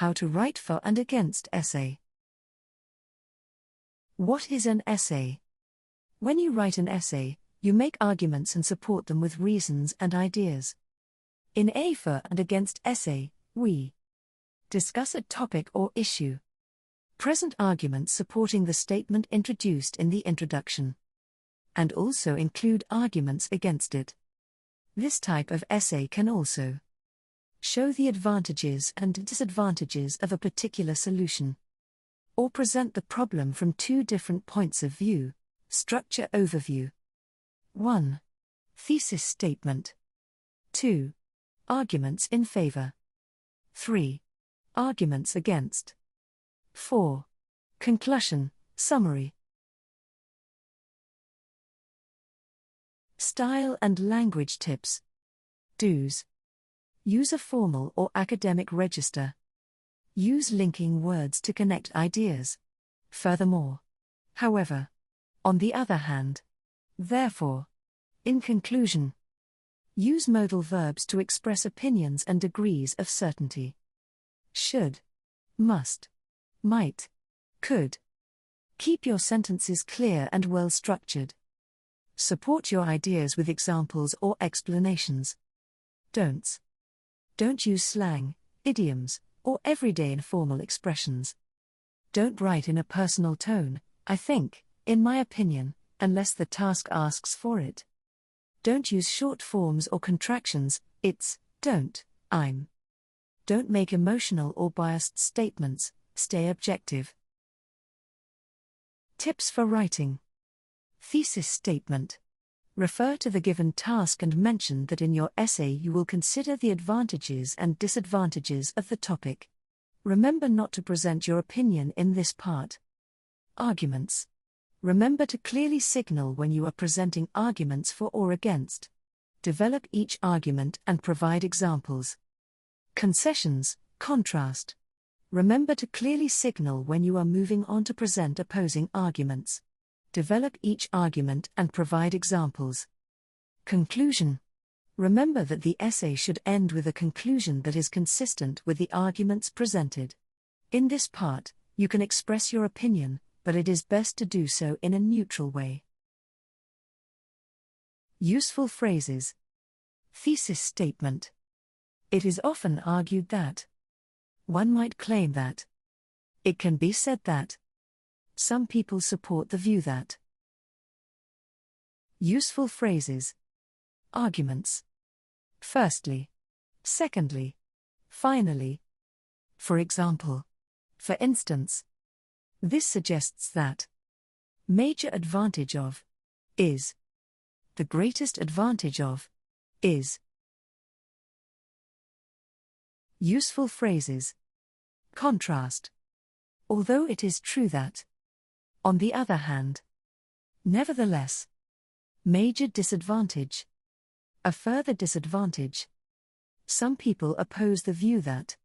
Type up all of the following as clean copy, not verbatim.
How to write for and against essay. What is an essay? When you write an essay, you make arguments and support them with reasons and ideas. In a for and against essay, we discuss a topic or issue. Present arguments supporting the statement introduced in the introduction, and also include arguments against it. This type of essay can also show the advantages and disadvantages of a particular solution, or present the problem from two different points of view. Structure overview. 1. Thesis statement. 2. Arguments in favor. 3. Arguments against. 4. Conclusion, summary. Style and language tips. Do's. Use a formal or academic register. Use linking words to connect ideas. Furthermore. However. On the other hand. Therefore. In conclusion. Use modal verbs to express opinions and degrees of certainty. Should. Must. Might. Could. Keep your sentences clear and well structured. Support your ideas with examples or explanations. Don'ts. Don't use slang, idioms, or everyday informal expressions. Don't write in a personal tone, I think, in my opinion, unless the task asks for it. Don't use short forms or contractions, it's, don't, I'm. Don't make emotional or biased statements, stay objective. Tips for writing. Thesis statement. Refer to the given task and mention that in your essay you will consider the advantages and disadvantages of the topic. Remember not to present your opinion in this part. Arguments. Remember to clearly signal when you are presenting arguments for or against. Develop each argument and provide examples. Concessions, contrast. Remember to clearly signal when you are moving on to present opposing arguments. Develop each argument and provide examples. Conclusion. Remember that the essay should end with a conclusion that is consistent with the arguments presented. In this part, you can express your opinion, but it is best to do so in a neutral way. Useful phrases. Thesis statement. It is often argued that. One might claim that. It can be said that. Some people support the view that. Useful phrases. Arguments. Firstly. Secondly. Finally. For example. For instance. This suggests that. Major advantage of. Is. The greatest advantage of. Is. Useful phrases. Contrast. Although it is true that. On the other hand. Nevertheless. Major disadvantage. A further disadvantage. Some people oppose the view that.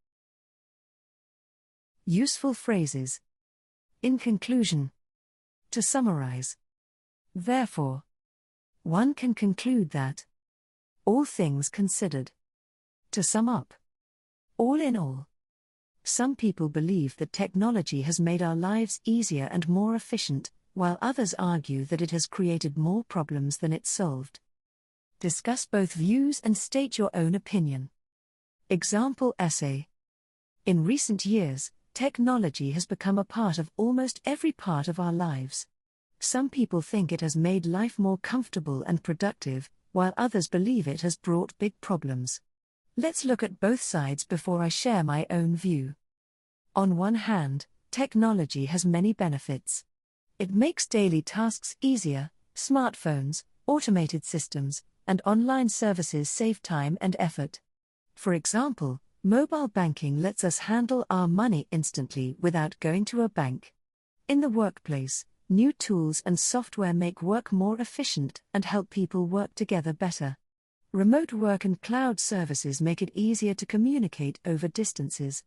Useful phrases. In conclusion. To summarize. Therefore. One can conclude that. All things considered. To sum up. All in all. Some people believe that technology has made our lives easier and more efficient, while others argue that it has created more problems than it solved. Discuss both views and state your own opinion. Example essay. In recent years, technology has become a part of almost every part of our lives. Some people think it has made life more comfortable and productive, while others believe it has brought big problems. Let's look at both sides before I share my own view. On one hand, technology has many benefits. It makes daily tasks easier. Smartphones, automated systems, and online services save time and effort. For example, mobile banking lets us handle our money instantly without going to a bank. In the workplace, new tools and software make work more efficient and help people work together better. Remote work and cloud services make it easier to communicate over distances.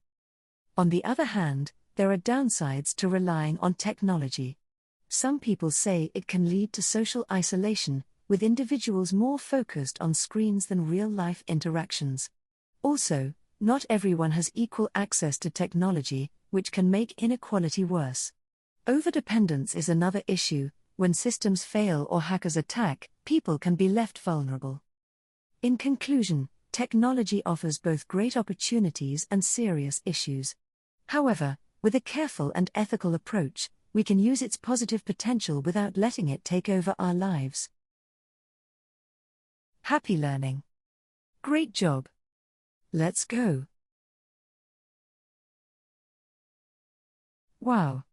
On the other hand, there are downsides to relying on technology. Some people say it can lead to social isolation, with individuals more focused on screens than real-life interactions. Also, Not everyone has equal access to technology, which can make inequality worse. Overdependence is another issue. When systems fail or hackers attack, people can be left vulnerable. In conclusion, technology offers both great opportunities and serious issues. However, with a careful and ethical approach, we can use its positive potential without letting it take over our lives. Happy learning. Great job. Let's go. Wow.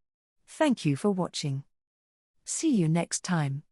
Thank you for watching. See you next time.